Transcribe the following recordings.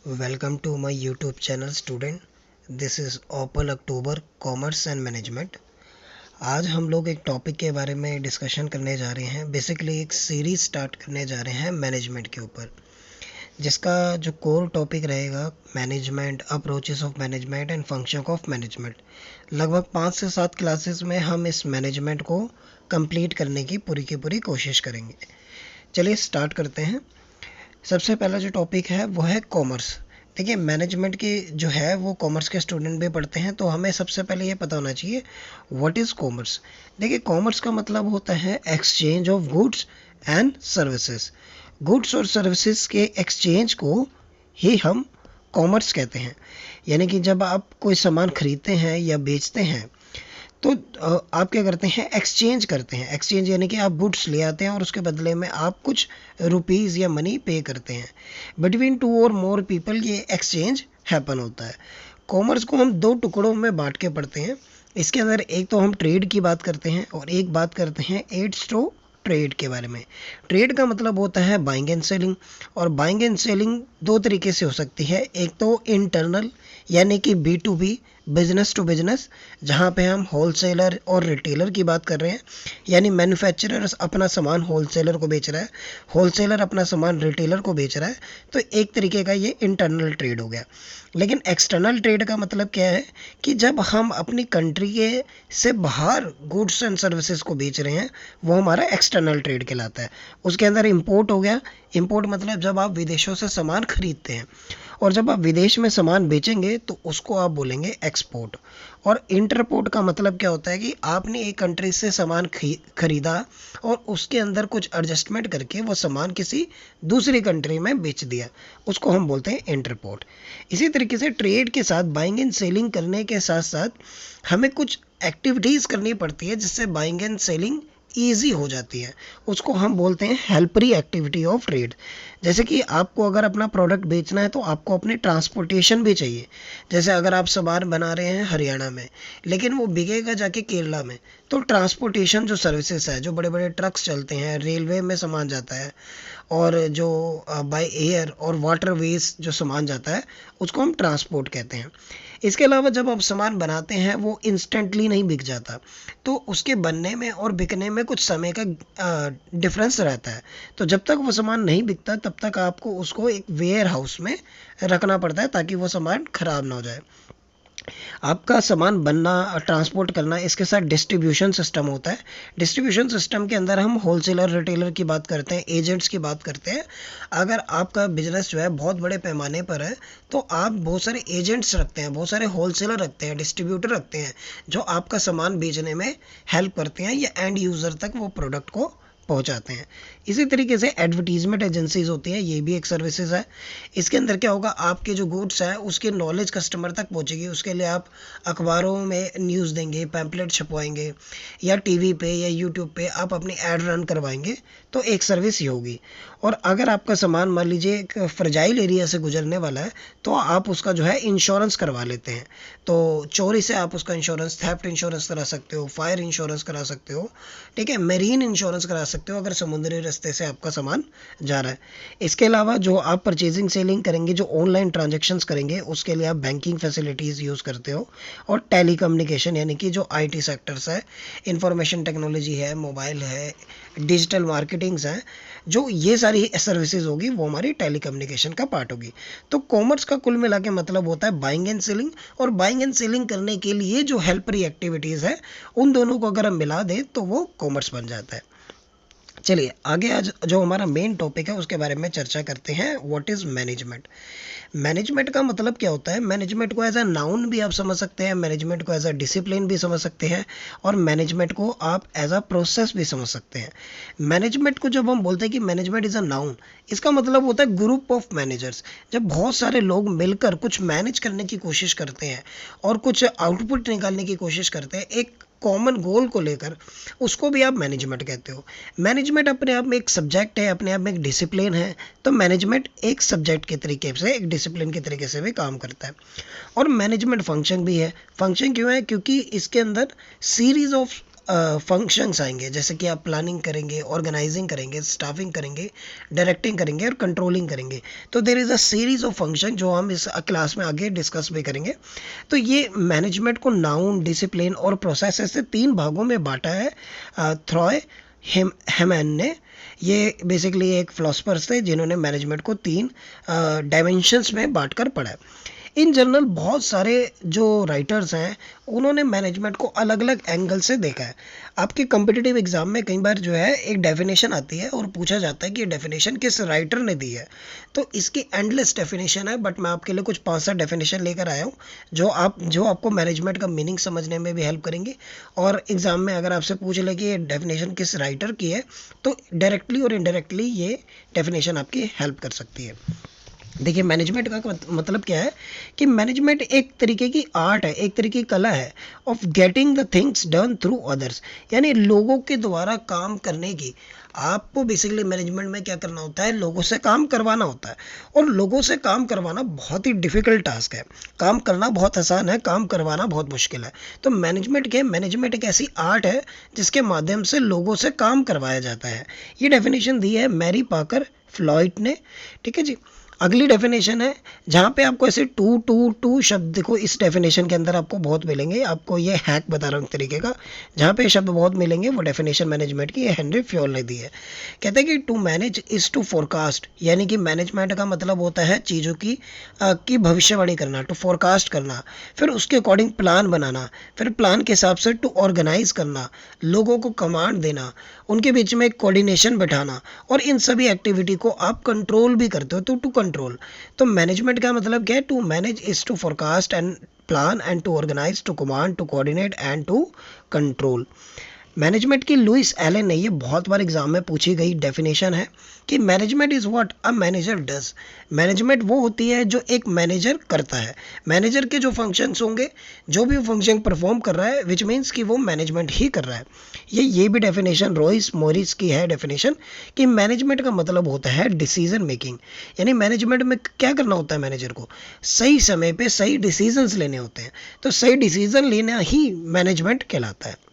Welcome to my YouTube channel student. This is Opal October commerce and management. आज हम लोग एक topic के बारे में डिस्कशन करने जा रहे हैं. बेसिकली एक सीरीज स्टार्ट करने जा रहे हैं मैनेजमेंट के ऊपर, जिसका जो कोर टॉपिक रहेगा management, approaches of management and function of management. लगभग 5 से 7 क्लासेस में हम इस मैनेजमेंट को कंप्लीट करने की पूरी कोशिश करेंगे. चलिए स्टार्ट करते हैं. सबसे पहला जो टॉपिक है वो है कॉमर्स. देखिए, मैनेजमेंट की जो है वो कॉमर्स के स्टूडेंट भी पढ़ते हैं, तो हमें सबसे पहले ये पता होना चाहिए व्हाट इज़ कॉमर्स. देखिए, कॉमर्स का मतलब होता है exchange of goods and services. Goods और सर्विसेज के एक्सचेंज को ही हम कॉमर्स कहते हैं. यानी कि जब आप कोई सामान खरीदते हैं या बेचते हैं तो आप क्या करते हैं, एक्सचेंज करते हैं. एक्सचेंज यानी कि आप गुड्स ले आते हैं और उसके बदले में आप कुछ रुपीज़ या मनी पे करते हैं. बिटवीन टू और मोर पीपल ये एक्सचेंज हैपन होता है. कॉमर्स को हम 2 टुकड़ों में बांट के पढ़ते हैं. इसके अंदर एक तो हम ट्रेड की बात करते हैं और एक बात करते हैं एड्स टू ट्रेड के बारे में. ट्रेड का मतलब होता है बाइंग एंड सेलिंग, और बाइंग एंड सेलिंग 2 तरीके से हो सकती है. एक तो इंटरनल यानी कि B2B, बिजनेस टू बिजनेस, जहाँ पे हम होलसेलर और रिटेलर की बात कर रहे हैं. यानी मैन्युफैक्चरर अपना सामान होलसेलर को बेच रहा है, होलसेलर अपना सामान रिटेलर को बेच रहा है. तो एक तरीके का ये इंटरनल ट्रेड हो गया. लेकिन एक्सटर्नल ट्रेड का मतलब क्या है कि जब हम अपनी कंट्री के से बाहर गुड्स एंड सर्विसेज को बेच रहे हैं, वो हमारा एक्सटर्नल ट्रेड कहलाता है. उसके अंदर इंपोर्ट हो गया. इंपोर्ट मतलब जब आप विदेशों से सामान खरीदते हैं, और जब आप विदेश में सामान बेचेंगे तो उसको आप बोलेंगे एक्सपोर्ट. और इंटरपोर्ट का मतलब क्या होता है कि आपने एक कंट्री से सामान खरीदा और उसके अंदर कुछ एडजस्टमेंट करके वो सामान किसी दूसरी कंट्री में बेच दिया, उसको हम बोलते हैं इंटरपोर्ट. इसी तरीके से ट्रेड के साथ बाइंग एंड सेलिंग करने के साथ साथ हमें कुछ एक्टिविटीज़ करनी पड़ती है जिससे बाइंग एंड सेलिंग ईजी हो जाती है. उसको हम बोलते हैं हेल्परी एक्टिविटी ऑफ ट्रेड. जैसे कि आपको अगर अपना प्रोडक्ट बेचना है तो आपको अपनी ट्रांसपोर्टेशन भी चाहिए. जैसे अगर आप सामान बना रहे हैं हरियाणा में, लेकिन वो बिकेगा जाके केरला में, तो ट्रांसपोर्टेशन जो सर्विसेज है, जो बड़े बड़े ट्रक्स चलते हैं, रेलवे में सामान जाता है, और जो बाय एयर और वाटरवेज जो सामान जाता है, उसको हम ट्रांसपोर्ट कहते हैं. इसके अलावा जब आप सामान बनाते हैं वो इंस्टेंटली नहीं बिक जाता, तो उसके बनने में और बिकने में कुछ समय का डिफरेंस रहता है. तो जब तक वो सामान नहीं बिकता तब तक आपको उसको एक वेयर हाउस में रखना पड़ता है ताकि वो सामान ख़राब ना हो जाए. आपका सामान बनना, ट्रांसपोर्ट करना, इसके साथ डिस्ट्रीब्यूशन सिस्टम होता है. डिस्ट्रीब्यूशन सिस्टम के अंदर हम होलसेलर, रिटेलर की बात करते हैं, एजेंट्स की बात करते हैं. अगर आपका बिजनेस जो है बहुत बड़े पैमाने पर है तो आप बहुत सारे एजेंट्स रखते हैं, बहुत सारे होलसेलर रखते हैं, डिस्ट्रीब्यूटर रखते हैं, जो आपका सामान बेचने में हेल्प करते हैं या एंड यूज़र तक वो प्रोडक्ट को पहुंचाते हैं. इसी तरीके से एडवर्टीजमेंट एजेंसीज होती हैं, ये भी एक सर्विसेज है. इसके अंदर क्या होगा, आपके जो गुड्स है उसकी नॉलेज कस्टमर तक पहुंचेगी. उसके लिए आप अखबारों में न्यूज़ देंगे, पैम्पलेट छपवाएंगे, या टीवी पे या यूट्यूब पे आप अपनी ऐड रन करवाएंगे, तो एक सर्विस ही होगी. और अगर आपका सामान मान लीजिए एक फ्रजाइल एरिया से गुजरने वाला है तो आप उसका जो है इंश्योरेंस करवा लेते हैं. तो चोरी से आप उसका इंश्योरेंस, थेफ्ट इंश्योरेंस करा सकते हो, फायर इंश्योरेंस करा सकते हो, ठीक है, मेरीन इंश्योरेंस करा सकते हो अगर समुद्री रास्ते से आपका सामान जा रहा है. इसके अलावा जो आप परचेजिंग सेलिंग करेंगे, जो ऑनलाइन ट्रांजेक्शंस करेंगे, उसके लिए आप बैंकिंग फैसिलिटीज़ यूज़ करते हो. और टेली कम्युनिकेशन यानी कि जो IT सेक्टर्स है, इंफॉर्मेशन टेक्नोलॉजी है, मोबाइल है, डिजिटल मार्केटिंग्स हैं, जो ये सारी सर्विसेज होगी वो हमारी टेली कम्युनिकेशन का पार्ट होगी. तो कॉमर्स का कुल मिला के मतलब होता है बाइंग एंड सेलिंग. और बाइंग एंड सेलिंग करने के लिए जो हेल्परी एक्टिविटीज़ है, उन दोनों को अगर हम मिला दें तो वो कॉमर्स बन जाता है. चलिए आगे आज जो हमारा मेन टॉपिक है उसके बारे में चर्चा करते हैं. What is management. मैनेजमेंट का मतलब क्या होता है. मैनेजमेंट को एज अ नाउन भी आप समझ सकते हैं, मैनेजमेंट को एज अ डिसिप्लिन भी समझ सकते हैं, और मैनेजमेंट को आप एज अ प्रोसेस भी समझ सकते हैं. मैनेजमेंट को जब हम बोलते हैं कि मैनेजमेंट इज़ अ नाउन, इसका मतलब होता है ग्रुप ऑफ मैनेजर्स. जब बहुत सारे लोग मिलकर कुछ मैनेज करने की कोशिश करते हैं और कुछ आउटपुट निकालने की कोशिश करते हैं एक कॉमन गोल को लेकर, उसको भी आप मैनेजमेंट कहते हो. मैनेजमेंट अपने आप में एक सब्जेक्ट है, अपने आप में एक डिसिप्लिन है. तो मैनेजमेंट एक सब्जेक्ट के तरीके से, एक डिसिप्लिन के तरीके से भी काम करता है. और मैनेजमेंट फंक्शन भी है. फंक्शन क्यों है, क्योंकि इसके अंदर सीरीज ऑफ फंक्शंस आएंगे, जैसे कि आप प्लानिंग करेंगे, ऑर्गेनाइजिंग करेंगे, स्टाफिंग करेंगे, डायरेक्टिंग करेंगे और कंट्रोलिंग करेंगे। तो there is a series of function जो हम इस क्लास में आगे डिस्कस भी करेंगे। तो ये मैनेजमेंट को नाउन, डिसिप्लिन और प्रोसेस ऐसे 3 भागों में बांटा है थ्रॉय हेमैन ने। ये बेसिकली एक फिलोसफर्स थे जिन्होंने मैनेजमेंट को 3 डायमेंशंस में बांटकर पढ़ा है। इन जनरल बहुत सारे जो राइटर्स हैं उन्होंने मैनेजमेंट को अलग अलग एंगल से देखा है। आपके कम्पिटिटिव एग्जाम में कई बार जो है एक डेफिनेशन आती है और पूछा जाता है कि ये डेफिनेशन किस राइटर ने दी है। तो इसकी एंडलेस डेफिनेशन है, बट मैं आपके लिए कुछ 5-7 डेफिनेशन लेकर आया हूँ जो आपको मैनेजमेंट का मीनिंग समझने में भी हेल्प करेंगे। और एग्ज़ाम में अगर आपसे पूछ ले कि ये डेफिनेशन किस राइटर की है तो डायरेक्टली और इनडायरेक्टली ये डेफिनेशन आपकी हेल्प कर सकती है। देखिए मैनेजमेंट का मतलब क्या है कि मैनेजमेंट एक तरीके की आर्ट है, एक तरीके की कला है of getting the things done through others, यानी लोगों के द्वारा काम करने की। आपको बेसिकली मैनेजमेंट में क्या करना होता है, लोगों से काम करवाना होता है। और लोगों से काम करवाना बहुत ही डिफ़िकल्ट टास्क है। काम करना बहुत आसान है, काम करवाना बहुत मुश्किल है। तो मैनेजमेंट क्या है, मैनेजमेंट एक ऐसी आर्ट है जिसके माध्यम से लोगों से काम करवाया जाता है। ये डेफिनेशन दी है मैरी पाकर फ्लॉयड ने। ठीक है जी। अगली डेफिनेशन है जहाँ पे आपको ऐसे टू टू टू शब्द, देखो इस डेफिनेशन के अंदर आपको बहुत मिलेंगे, आपको ये हैक बता रहा हूँ तरीके का, जहाँ पे शब्द बहुत मिलेंगे वो डेफिनेशन मैनेजमेंट की हेनरी फ्योल ने दी है। कहते हैं कि to manage is to forecast, यानी कि मैनेजमेंट का मतलब होता है चीज़ों की भविष्यवाणी करना, टू फोरकास्ट करना, फिर उसके अकॉर्डिंग प्लान बनाना, फिर प्लान के हिसाब से टू ऑर्गेनाइज करना, लोगों को कमांड देना, उनके बीच में एक कोऑर्डिनेशन बैठाना, और इन सभी एक्टिविटी को आप कंट्रोल भी करते हो, तो टू कंट्रोल। तो मैनेजमेंट का मतलब क्या है, to manage is to forecast and plan and to organise, to command, to coordinate and to control. Management की लुइस एलन ने, ये बहुत बार एग्जाम में पूछी गई डेफिनेशन है कि management is what a manager does. Management वो होती है जो एक मैनेजर करता है। मैनेजर के जो फंक्शंस होंगे, जो भी फंक्शन परफॉर्म कर रहा है, विच मीन्स कि वो मैनेजमेंट ही कर रहा है। ये भी डेफिनेशन रॉयस मॉरिस की है डेफिनेशन कि मैनेजमेंट का मतलब होता है डिसीजन मेकिंग। यानी मैनेजमेंट में क्या करना होता है, मैनेजर को सही समय पे सही डिसीजंस लेने होते हैं। तो सही डिसीजन लेना ही मैनेजमेंट कहलाता है।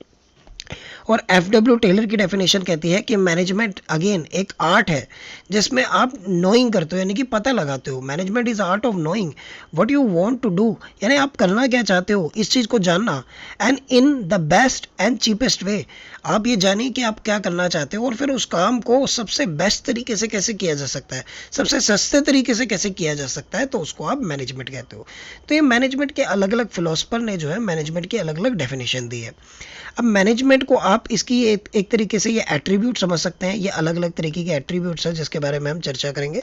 और एफ.डब्ल्यू. टेलर की डेफिनेशन कहती है कि मैनेजमेंट अगेन एक आर्ट है जिसमें आप नोइंग करते हो, यानी कि पता लगाते हो। Management is art of knowing what you want to do, यानी आप करना क्या चाहते हो इस चीज़ को जानना, and in the best and cheapest way. आप ये जानिए कि आप क्या करना चाहते हो और फिर उस काम को सबसे बेस्ट तरीके से कैसे किया जा सकता है, सबसे सस्ते तरीके से कैसे किया जा सकता है, तो उसको आप मैनेजमेंट कहते हो। तो ये मैनेजमेंट के अलग अलग फिलोसफर ने जो है मैनेजमेंट की अलग अलग डेफिनेशन दी है। अब मैनेजमेंट को आप इसकी एक तरीके से ये एट्रीब्यूट समझ सकते हैं। ये अलग अलग तरीके के एट्रीब्यूट्स हैं जिसके बारे में हम चर्चा करेंगे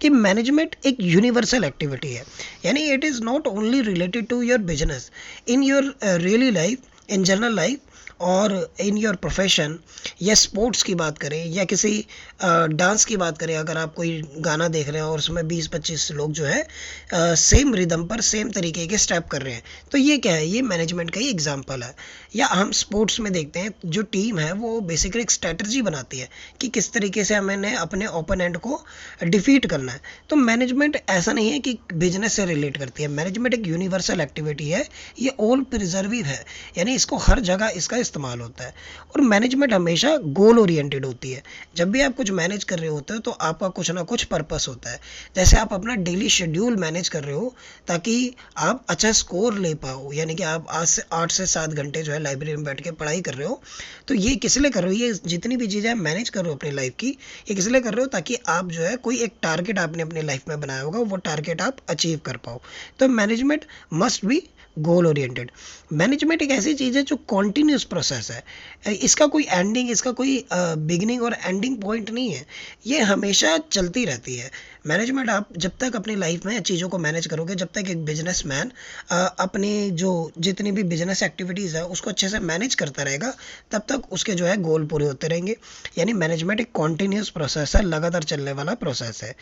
कि मैनेजमेंट एक यूनिवर्सल एक्टिविटी है, यानी it is not only related to your business, in your really life, in general life, और इन योर प्रोफेशन, या स्पोर्ट्स की बात करें या किसी डांस की बात करें। अगर आप कोई गाना देख रहे हैं और उसमें 20-25 लोग जो है सेम रिदम पर सेम तरीके के स्टेप कर रहे हैं, तो ये क्या है, ये मैनेजमेंट का ही एग्जाम्पल है। या हम स्पोर्ट्स में देखते हैं जो टीम है वो बेसिकली एक स्ट्रेटजी बनाती है कि किस तरीके से हमें अपने ओपोनेंट को डिफीट करना है। तो मैनेजमेंट ऐसा नहीं है कि बिजनेस से रिलेट करती है, मैनेजमेंट एक यूनिवर्सल एक्टिविटी है, ये ऑल प्रिजर्विव है, यानी इसको हर जगह इसका इस्तेमाल होता है। और मैनेजमेंट हमेशा गोल ओरिएंटेड होती है। जब भी आप कुछ मैनेज कर रहे होते हो तो आपका कुछ ना कुछ पर्पस होता है। जैसे आप अपना डेली शेड्यूल मैनेज कर रहे हो ताकि आप अच्छा स्कोर ले पाओ, यानी कि आप आज से 8 से 7 घंटे जो है लाइब्रेरी में बैठ के पढ़ाई कर रहे हो, तो ये किस लिए कर रहे हो, ये जितनी भी चीज़ें आप मैनेज कर रहे हो अपनी लाइफ की, ये किस लिए कर रहे हो, ताकि आप जो है कोई एक टारगेट आपने अपनी लाइफ में बनाया होगा, वो टारगेट आप अचीव कर पाओ। तो management must be goal oriented. Management एक ऐसी चीज़ है जो कॉन्टीन्यूस प्रोसेस है, इसका कोई एंडिंग, इसका कोई बिगिनिंग और एंडिंग पॉइंट नहीं है, ये हमेशा चलती रहती है। मैनेजमेंट आप जब तक अपनी लाइफ में चीज़ों को मैनेज करोगे, जब तक एक बिजनेसमैन अपनी जो जितनी भी बिजनेस एक्टिविटीज़ है उसको अच्छे से मैनेज करता रहेगा, तब तक उसके जो है गोल पूरे होते रहेंगे। यानी मैनेजमेंट एक कॉन्टीन्यूस प्रोसेस है, लगातार चलने वाला प्रोसेस है।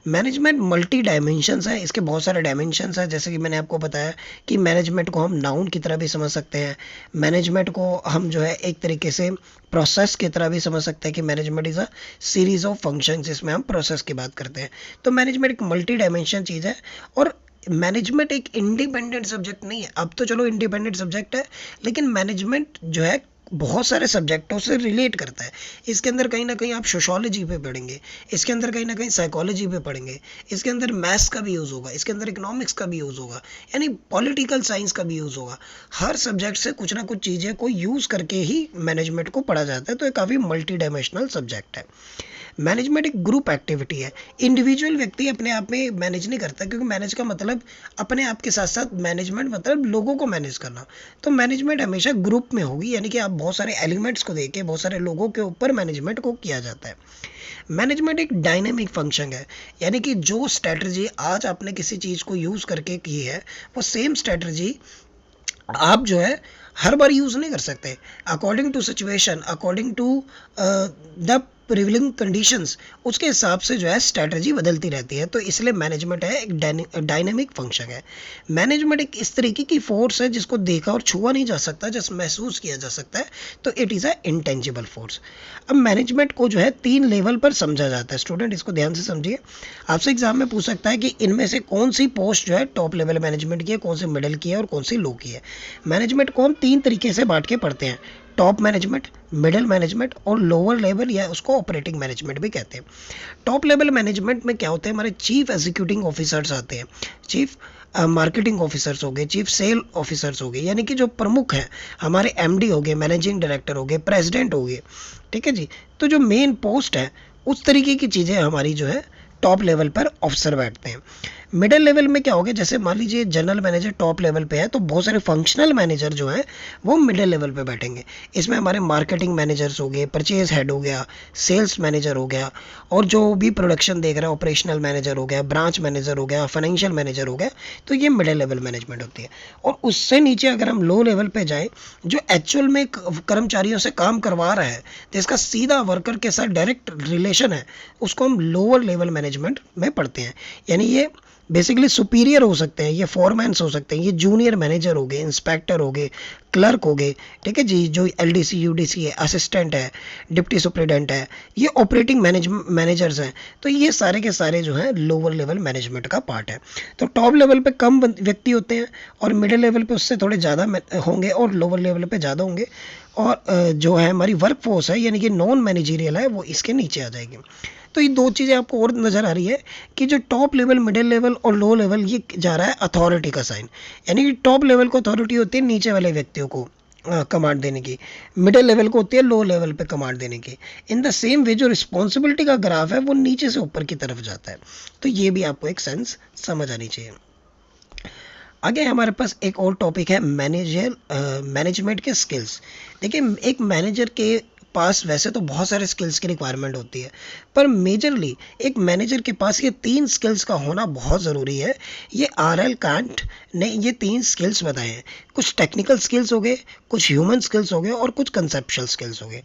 मैनेजमेंट मल्टी डायमेंशंस है, इसके बहुत सारे डायमेंशंस हैं। जैसे कि मैंने आपको बताया कि मैनेजमेंट को हम नाउन की तरह भी समझ सकते हैं, मैनेजमेंट को हम जो है एक तरीके से प्रोसेस की तरह भी समझ सकते हैं कि management is a series of functions, जिसमें हम प्रोसेस की बात करते हैं। तो मैनेजमेंट एक मल्टी डायमेंशन चीज़ है। और मैनेजमेंट एक इंडिपेंडेंट सब्जेक्ट नहीं है। अब तो चलो इंडिपेंडेंट सब्जेक्ट है, लेकिन मैनेजमेंट जो है बहुत सारे सब्जेक्टों से रिलेट करता है। इसके अंदर कहीं ना कहीं आप सोशोलॉजी पे पढ़ेंगे, इसके अंदर कहीं ना कहीं साइकोलॉजी पे पढ़ेंगे, इसके अंदर मैथ्स का भी यूज़ होगा, इसके अंदर इकोनॉमिक्स का भी यूज़ होगा, यानी पॉलिटिकल साइंस का भी यूज़ होगा। हर सब्जेक्ट से कुछ ना कुछ चीज़ें को यूज़ करके ही मैनेजमेंट को पढ़ा जाता है। तो ये काफ़ी मल्टी डायमेंशनल सब्जेक्ट है। मैनेजमेंट एक ग्रुप एक्टिविटी है। इंडिविजुअल व्यक्ति अपने आप में मैनेज नहीं करता, क्योंकि मैनेज का मतलब अपने आप के साथ साथ मैनेजमेंट मतलब लोगों को मैनेज करना। तो मैनेजमेंट हमेशा ग्रुप में होगी, यानी कि आप बहुत सारे एलिमेंट्स को देके बहुत सारे लोगों के ऊपर मैनेजमेंट को किया जाता है। मैनेजमेंट एक डायनेमिक फंक्शन है, यानी कि जो स्ट्रेटजी आज आपने किसी चीज़ को यूज़ करके की है, वो सेम स्ट्रेटजी आप जो है हर बार यूज़ नहीं कर सकते। According to situation, according to the prevailing conditions, उसके हिसाब से जो है स्ट्रैटेजी बदलती रहती है। तो इसलिए मैनेजमेंट है एक डायनेमिक फंक्शन है। मैनेजमेंट एक इस तरीके की फोर्स है जिसको देखा और छुआ नहीं जा सकता, जिस महसूस किया जा सकता है। तो it is a intangible force. अब मैनेजमेंट को जो है 3 लेवल पर समझा जाता है। स्टूडेंट इसको ध्यान से समझिए। आपसे एग्जाम में पूछ सकता है कि इनमें से कौन सी पोस्ट जो है टॉप लेवल मैनेजमेंट की है, कौन सी मिडिल की है और कौन सी लो की है। मैनेजमेंट को हम 3 तरीके से बांट के पढ़ते हैं: टॉप मैनेजमेंट, मिडिल मैनेजमेंट और लोअर लेवल, या उसको ऑपरेटिंग मैनेजमेंट भी कहते हैं। टॉप लेवल मैनेजमेंट में क्या होता है, हमारे चीफ एग्जीक्यूटिंग ऑफिसर्स आते हैं, चीफ मार्केटिंग ऑफिसर्स हो गए, चीफ सेल ऑफिसर्स हो गए, यानी कि जो प्रमुख हैं हमारे एमडी हो गए, मैनेजिंग डायरेक्टर हो गए, प्रेसिडेंट हो गए। ठीक है जी। तो जो मेन पोस्ट है उस तरीके की चीज़ें हमारी जो है टॉप लेवल पर ऑफिसर बैठते हैं। मिडिल लेवल में क्या होगा, जैसे मान लीजिए जनरल मैनेजर टॉप लेवल पे है, तो बहुत सारे फंक्शनल मैनेजर जो हैं वो मिडिल लेवल पे बैठेंगे। इसमें हमारे मार्केटिंग मैनेजर्स हो गए, परचेज हेड हो गया, सेल्स मैनेजर हो गया, और जो भी प्रोडक्शन देख रहा है ऑपरेशनल मैनेजर हो गया, ब्रांच मैनेजर हो गया, फाइनेंशियल मैनेजर हो गया। तो ये मिडिल लेवल मैनेजमेंट होती है। और उससे नीचे अगर हम लो लेवल पे जाएँ, जो एक्चुअल में कर्मचारियों से काम करवा रहा है, जिसका सीधा वर्कर के साथ डायरेक्ट रिलेशन है, उसको हम लोअर लेवल मैनेजमेंट में पढ़ते हैं। यानी ये बेसिकली सुपीरियर हो सकते हैं, ये फोरमैन्स हो सकते हैं, ये जूनियर मैनेजर हो गए, इंस्पेक्टर हो गए, क्लर्क हो गए। ठीक है जी। जो एलडीसी यूडीसी है, असिस्टेंट है, डिप्टी सुपरिटेंडेंट है, ये ऑपरेटिंग मैनेजर्स हैं। तो ये सारे के सारे जो हैं लोअर लेवल मैनेजमेंट का पार्ट है। तो टॉप लेवल पे कम व्यक्ति होते हैं, और मिडिल लेवल पे उससे थोड़े ज़्यादा होंगे, और लोअर लेवल पे ज़्यादा होंगे। और जो है हमारी वर्क फोर्स है, यानी कि नॉन मैनेजरियल है, वो इसके नीचे आ जाएगी। तो ये 2 चीज़ें आपको और नज़र आ रही है कि जो टॉप लेवल, मिडिल लेवल और लो लेवल, ये जा रहा है अथॉरिटी का साइन। यानी कि टॉप लेवल को अथॉरिटी होती है नीचे वाले व्यक्तियों को कमांड देने की, मिडिल लेवल को होती है लो लेवल पे कमांड देने की। इन द सेम वे जो रिस्पॉन्सिबिलिटी का ग्राफ है वो नीचे से ऊपर की तरफ जाता है। तो ये भी आपको एक सेंस समझ आनी चाहिए। आगे हमारे पास एक और टॉपिक है मैनेजमेंट के स्किल्स। देखिए, एक मैनेजर के पास वैसे तो बहुत सारे स्किल्स की रिक्वायरमेंट होती है, पर मेजरली एक मैनेजर के पास ये 3 स्किल्स का होना बहुत ज़रूरी है। ये R.L. कैंट ने ये 3 स्किल्स बताए हैं। कुछ टेक्निकल स्किल्स हो गए, कुछ ह्यूमन स्किल्स हो गए, और कुछ कंसेप्चुअल स्किल्स हो गए।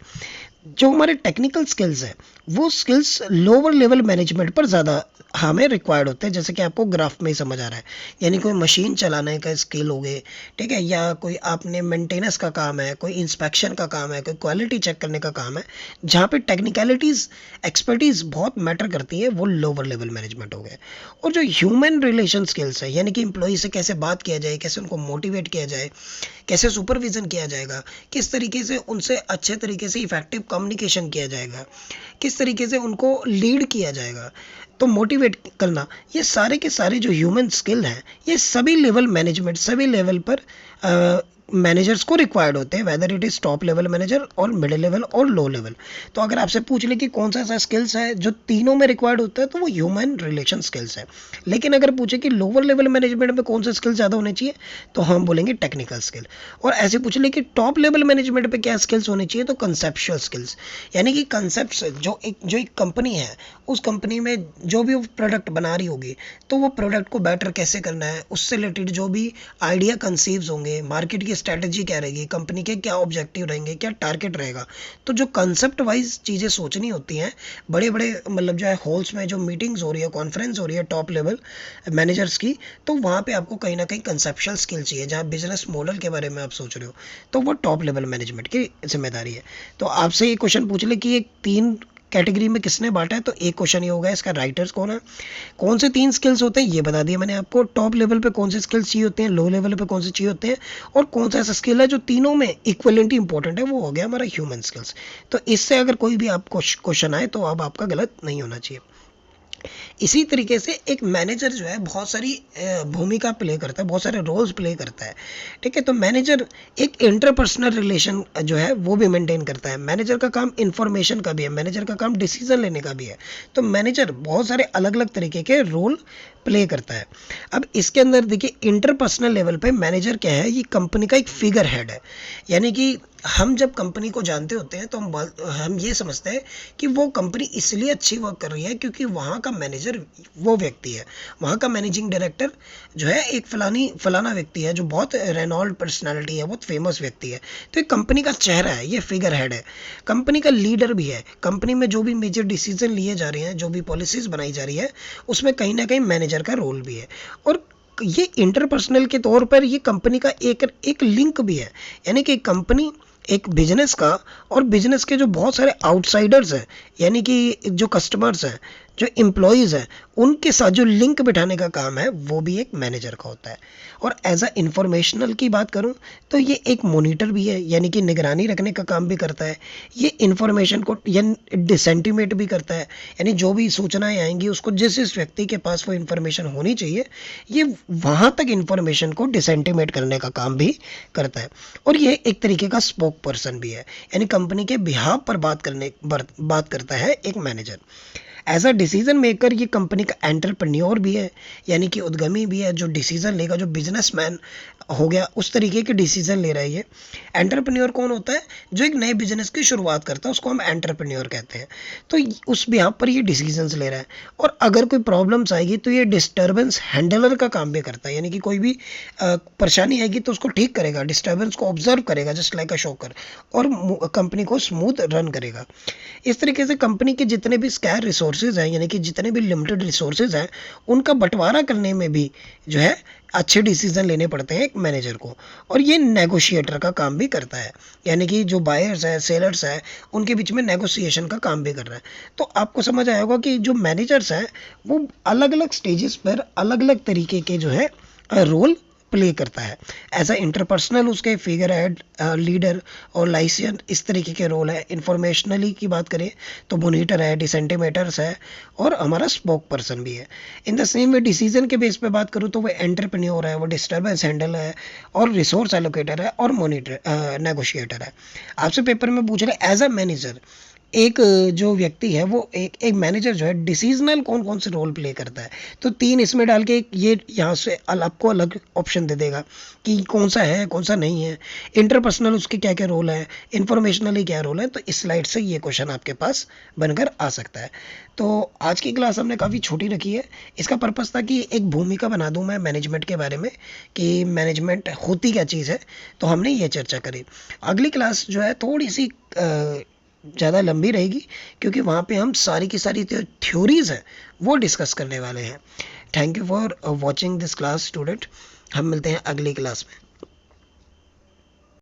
जो हमारे टेक्निकल स्किल्स हैं वो स्किल्स लोअर लेवल मैनेजमेंट पर ज़्यादा हमें रिक्वायर्ड होते हैं, जैसे कि आपको ग्राफ में ही समझ आ रहा है। यानी कोई मशीन चलाने का स्किल हो गए, ठीक है, या कोई आपने मेंटेनेंस का काम है, कोई इंस्पेक्शन का काम है, कोई क्वालिटी चेक करने का काम है, जहाँ पे टेक्निकलिटीज़ एक्सपर्टीज़ बहुत मैटर करती है, वो लोअर लेवल मैनेजमेंट हो गए। और जो ह्यूमन रिलेशन स्किल्स है, यानी कि एम्प्लॉई से कैसे बात किया जाए, कैसे उनको मोटिवेट किया जाए, कैसे सुपरविज़न किया जाएगा, किस तरीके से उनसे अच्छे तरीके से इफेक्टिव कम्युनिकेशन किया जाएगा, किस तरीके से उनको लीड किया जाएगा, तो मोटिवेट करना, ये सारे के सारे जो ह्यूमन स्किल हैं, ये सभी लेवल मैनेजमेंट, सभी लेवल पर मैनेजर्स को रिक्वायर्ड होते हैं, whether it is top level manager और मिडिल लेवल और लो लेवल। तो अगर आपसे पूछ ले कि कौन सा ऐसा स्किल्स है जो तीनों में रिक्वायर्ड होता है, तो वो ह्यूमन रिलेशन स्किल्स है। लेकिन अगर पूछे कि लोअर लेवल मैनेजमेंट में कौन से स्किल्स ज़्यादा होने चाहिए, तो हम बोलेंगे टेक्निकल स्किल। और ऐसे पूछ ले कि टॉप लेवल मैनेजमेंट पे क्या स्किल्स होने चाहिए, तो कंसेप्चुअल स्किल्स, यानी कि कंसेप्ट, जो एक कंपनी है, उस कंपनी में जो भी वो प्रोडक्ट बना रही होगी, तो वो प्रोडक्ट को बेटर कैसे करना है, उससे रिलेटेड जो भी आइडिया कंसीव्स होंगे, मार्केट की स्ट्रैटेजी क्या रहेगी, कंपनी के क्या ऑब्जेक्टिव रहेंगे, क्या टारगेट रहेगा। तो जो कंसेप्ट वाइज चीज़ें सोचनी होती हैं, बड़े बड़े मतलब जो है हॉल्स में जो मीटिंग्स हो रही है, कॉन्फ्रेंस हो रही है टॉप लेवल मैनेजर्स की, तो वहाँ पे आपको कहीं ना कहीं कंसेप्चुअल स्किल चाहिए। जहाँ बिजनेस मॉडल के बारे में आप सोच रहे हो, तो वो टॉप लेवल मैनेजमेंट की जिम्मेदारी है। तो आपसे ये क्वेश्चन पूछ ले कि ये 3 कैटेगरी में किसने बांटा है, तो एक क्वेश्चन ये होगा इसका राइटर्स कौन है। कौन से 3 स्किल्स होते हैं ये बता दिया मैंने आपको। टॉप लेवल पे कौन से स्किल्स चाहिए होते हैं, लो लेवल पे कौन से चाहिए होते हैं, और कौन सा ऐसा स्किल है जो तीनों में इक्वलेंटली इंपॉर्टेंट है, वो हो गया हमारा ह्यूमन स्किल्स। तो इससे अगर कोई भी आपको क्वेश्चन आए तो अब आपका गलत नहीं होना चाहिए। इसी तरीके से एक मैनेजर जो है बहुत सारी भूमिका प्ले करता है, बहुत सारे रोल्स प्ले करता है, ठीक है। तो मैनेजर एक इंटरपर्सनल रिलेशन जो है वो भी मेंटेन करता है। मैनेजर का काम इंफॉर्मेशन का भी है, मैनेजर का काम डिसीजन लेने का भी है। तो मैनेजर बहुत सारे अलग अलग तरीके के रोल प्ले करता है। अब इसके अंदर देखिए इंटरपर्सनल लेवल पे मैनेजर क्या है, ये कंपनी का एक फिगर हेड है। यानी कि हम जब कंपनी को जानते होते हैं तो हम ये समझते हैं कि वो कंपनी इसलिए अच्छी वर्क कर रही है क्योंकि वहाँ का मैनेजर वो व्यक्ति है, वहाँ का मैनेजिंग डायरेक्टर जो है एक फलाना व्यक्ति है जो बहुत रेनॉल्ड पर्सनालिटी है, बहुत फेमस व्यक्ति है। तो एक कंपनी का चेहरा है, ये फिगर हेड है, कंपनी का लीडर भी है। कंपनी में जो भी मेजर डिसीजन लिए जा रहे हैं, जो भी पॉलिसीज बनाई जा रही है, उसमें कहीं ना कहीं मैनेजर का रोल भी है। और ये इंटरपर्सनल के तौर पर ये कंपनी का एक लिंक भी है। यानी कि कंपनी एक बिजनेस का और बिजनेस के जो बहुत सारे आउटसाइडर्स हैं, यानी कि जो कस्टमर्स हैं, जो एम्प्लॉयज़ हैं, उनके साथ जो लिंक बिठाने का काम है वो भी एक मैनेजर का होता है। और एज अ इंफॉर्मेशनल की बात करूं तो ये एक मॉनिटर भी है, यानी कि निगरानी रखने का काम भी करता है। ये इंफॉर्मेशन को डिसेंटिमेट भी करता है, यानी जो भी सूचनाएं आएंगी उसको जिस व्यक्ति के पास वो इन्फॉर्मेशन होनी चाहिए, ये वहाँ तक इन्फॉर्मेशन को डिसेंटिमेट करने का काम भी करता है। और ये एक तरीके का स्पोक पर्सन भी है, यानी कंपनी के बिहाफ पर बात करता है एक manager. As a decision maker ये कंपनी का एंटरप्रेन्योर भी है, यानी कि उद्यमी भी है, जो डिसीजन लेगा, जो बिजनेसमैन हो गया उस तरीके के डिसीजन ले रहा है ये। एंटरप्रेन्योर कौन होता है, जो एक नए बिजनेस की शुरुआत करता है, उसको हम एंटरप्रेन्योर कहते हैं। तो उस बिहाफ पर ये डिसीजंस ले रहा है। और अगर कोई प्रॉब्लम्स आएगी तो ये डिस्टर्बेंस हैंडलर का काम भी करता है, यानी कि कोई भी परेशानी आएगी तो उसको ठीक करेगा, डिस्टर्बेंस को ऑब्जर्व करेगा जस्ट लाइक अ शोकर, और कंपनी को स्मूथ रन करेगा। इस तरीके से कंपनी के जितने भी स्कैर रिसोर्सेज हैं, यानी कि जितने भी लिमिटेड रिसोर्सेज हैं, उनका बंटवारा करने में भी जो है अच्छे डिसीजन लेने पड़ते हैं एक मैनेजर को। और ये नेगोशिएटर का काम भी करता है, यानी कि जो बायर्स है, सेलर्स है, उनके बीच में नेगोशिएशन का काम भी कर रहा है। तो आपको समझ आया होगा कि जो मैनेजर्स हैं वो अलग अलग स्टेजेस पर अलग अलग तरीके के जो है रोल प्ले करता है। एज अ इंटरपर्सनल उसके फिगर हेड, लीडर और लाइसियन इस तरीके के रोल है। इंफॉर्मेशनली की बात करें तो मोनीटर है, डिसेंटिमेटर्स है, और हमारा स्पोक पर्सन भी है। In the same way decision के बेस पे बात करूँ तो वो एंटरप्रेन्योर है, वो डिस्टर्बेंस हैंडल है, और रिसोर्स एलोकेटर है, और मोनीटर नेगोशिएटर है। आपसे पेपर में पूछ रहे एज अ मैनेजर एक जो व्यक्ति है वो एक मैनेजर जो है डिसीजनल कौन कौन से रोल प्ले करता है, तो 3 इसमें डाल के ये यहाँ से आपको अलग ऑप्शन दे देगा कि कौन सा है कौन सा नहीं है, इंटरपर्सनल उसके क्या क्या रोल है, इंफॉर्मेशनली क्या रोल है। तो इस स्लाइड से ये क्वेश्चन आपके पास बनकर आ सकता है। तो आज की क्लास हमने काफ़ी छोटी रखी है। इसका पर्पज़ था कि एक भूमिका बना दूं मैं मैनेजमेंट के बारे में, कि मैनेजमेंट होती क्या चीज़ है, तो हमने ये चर्चा करी। अगली क्लास जो है थोड़ी सी ज़्यादा लंबी रहेगी, क्योंकि वहाँ पे हम सारी की सारी थ्योरीज हैं वो डिस्कस करने वाले हैं। Thank you for watching this class student. हम मिलते हैं अगली क्लास में।